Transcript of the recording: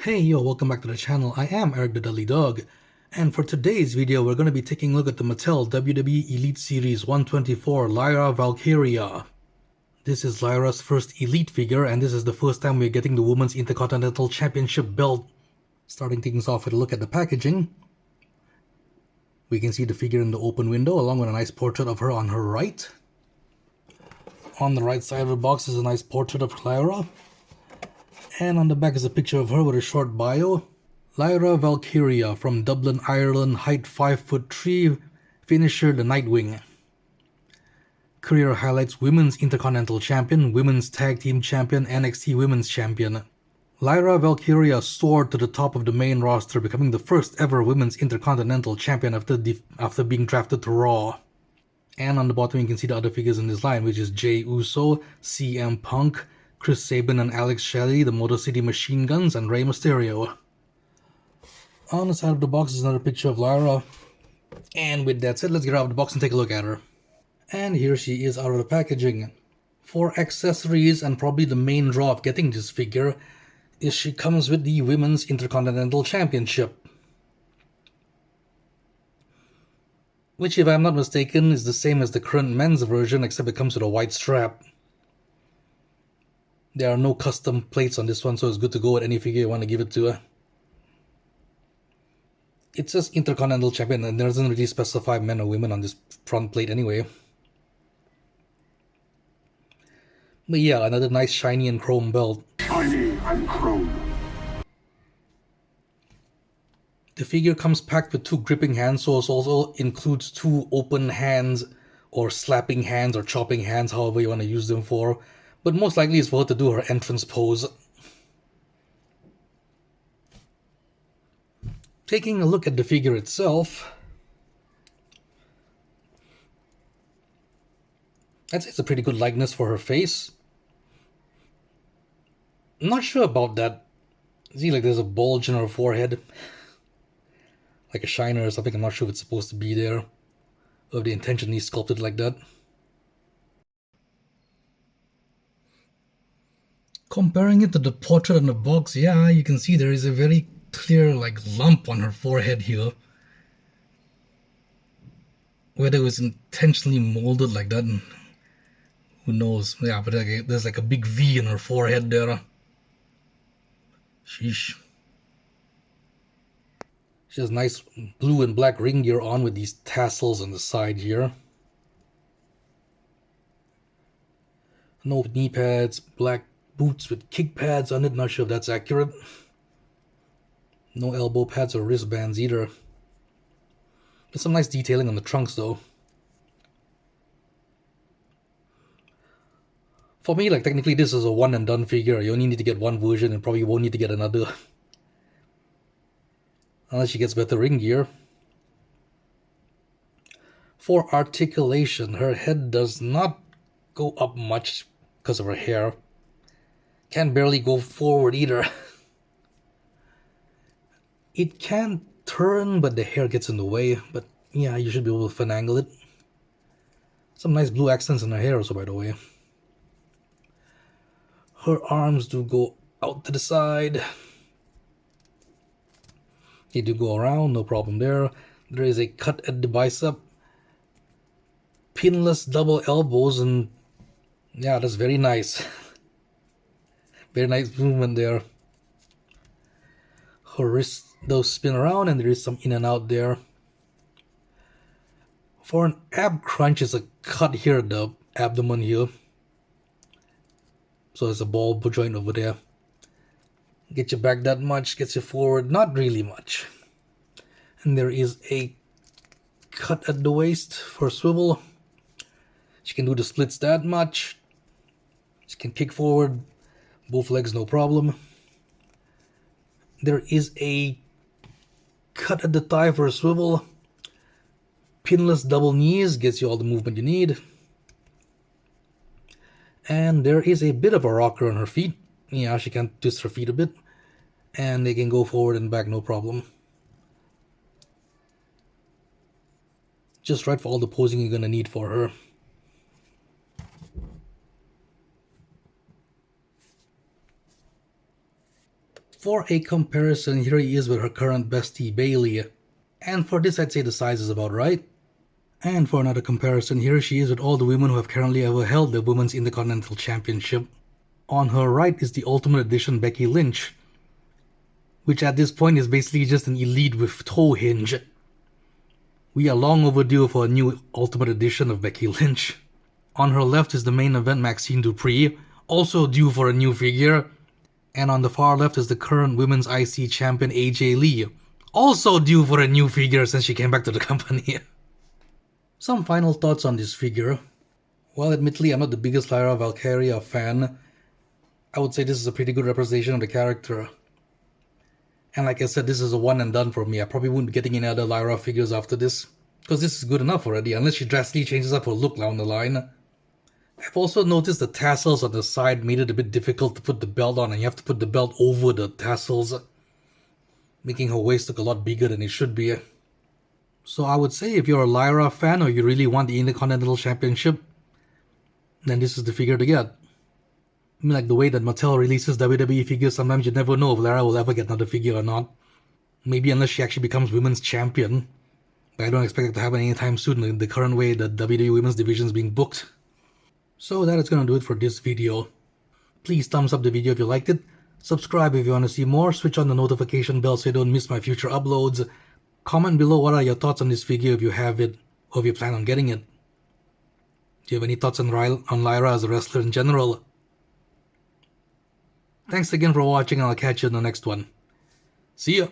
Hey yo, welcome back to the channel. I am Eric the Dudley Dog, and for today's video we're going to be taking a look at the Mattel WWE Elite Series 124 Lyra Valkyria. This is Lyra's first Elite figure, and this is the first time we're getting the Women's Intercontinental Championship belt. Starting things off with a look at the packaging. We can see the figure in the open window along with a nice portrait of her on her right. On the right side of the box is a nice portrait of Lyra. And on the back is a picture of her with a short bio. Lyra Valkyria from Dublin, Ireland, height 5'3", finisher the Nightwing. Career highlights: Women's Intercontinental Champion, Women's Tag Team Champion, NXT Women's Champion. Lyra Valkyria soared to the top of the main roster, becoming the first ever Women's Intercontinental Champion after being drafted to Raw. And on the bottom you can see the other figures in this line, which is Jey Uso, CM Punk, Chris Sabin and Alex Shelley, the Motor City Machine Guns, and Rey Mysterio. On the side of the box is another picture of Lyra. And with that said, let's get out of the box and take a look at her. And here she is out of the packaging. For accessories, and probably the main draw of getting this figure, is she comes with the Women's Intercontinental Championship. Which, if I'm not mistaken, is the same as the current men's version, except it comes with a white strap. There are no custom plates on this one, so it's good to go with any figure you want to give it to. It says Intercontinental Champion, and it doesn't really specify men or women on this front plate anyway. But yeah, another nice shiny and chrome belt. Shiny and chrome. The figure comes packed with 2 gripping hands, so it also includes 2 open hands, or slapping hands, or chopping hands, however you want to use them for. But most likely it's for her to do her entrance pose. Taking a look at the figure itself, I'd say it's a pretty good likeness for her face. I'm not sure about that. See, like there's a bulge in her forehead. Like a shiner or something. I'm not sure if it's supposed to be there, or if they intentionally sculpted like that. Comparing it to the portrait in the box, yeah, you can see there is a very clear like lump on her forehead here. Whether it was intentionally molded like that, who knows? Yeah, but there's like a big V in her forehead there. Sheesh. She has nice blue and black ring gear on with these tassels on the side here. No knee pads, black boots with kick pads on it, not sure if that's accurate. No elbow pads or wristbands either. There's some nice detailing on the trunks though. For me, like technically this is a one and done figure. You only need to get one version and probably won't need to get another. Unless she gets better ring gear. For articulation, her head does not go up much because of her hair. Can barely go forward either. It can turn, but the hair gets in the way. But yeah, you should be able to finagle it. Some nice blue accents in her hair also, by the way. Her arms do go out to the side. They do go around, no problem there. There is a cut at the bicep. Pinless double elbows, and yeah, that's very nice. Very nice movement there. Her wrists those spin around, and there is some in and out there. For an ab crunch, is a cut here at the abdomen here. So there's a ball joint over there. Get you back that much, gets you forward, not really much. And there is a cut at the waist for swivel. She can do the splits that much. She can kick forward, both legs no problem. There is a cut at the thigh for a swivel. Pinless double knees, gets you all the movement you need. And there is a bit of a rocker on her feet. Yeah, she can twist her feet a bit. And they can go forward and back, no problem. Just right for all the posing you're gonna need for her. For a comparison, here he is with her current bestie Bailey. And for this, I'd say the size is about right. And for another comparison, here she is with all the women who have currently ever held the Women's Intercontinental Championship. On her right is the Ultimate Edition Becky Lynch, which at this point is basically just an elite with toe hinge. We are long overdue for a new Ultimate Edition of Becky Lynch. On her left is the main event Maxine Dupree, also due for a new figure. And on the far left is the current Women's IC Champion AJ Lee, also due for a new figure since she came back to the company. Some final thoughts on this figure. While admittedly I'm not the biggest Lyra Valkyria fan, I would say this is a pretty good representation of the character. And like I said, this is a one and done for me. I probably wouldn't be getting any other Lyra figures after this, because this is good enough already, unless she drastically changes up her look down the line. I've also noticed the tassels on the side made it a bit difficult to put the belt on, and you have to put the belt over the tassels, making her waist look a lot bigger than it should be. So I would say if you're a Lyra fan or you really want the Intercontinental Championship, then this is the figure to get. I mean, like the way that Mattel releases WWE figures, sometimes you never know if Lyra will ever get another figure or not. Maybe unless she actually becomes Women's Champion. But I don't expect it to happen anytime soon in the current way that WWE Women's Division is being booked. So that is going to do it for this video. Please thumbs up the video if you liked it. Subscribe if you want to see more. Switch on the notification bell so you don't miss my future uploads. Comment below what are your thoughts on this figure if you have it, or if you plan on getting it. Do you have any thoughts on Lyra as a wrestler in general? Thanks again for watching, and I'll catch you in the next one. See ya!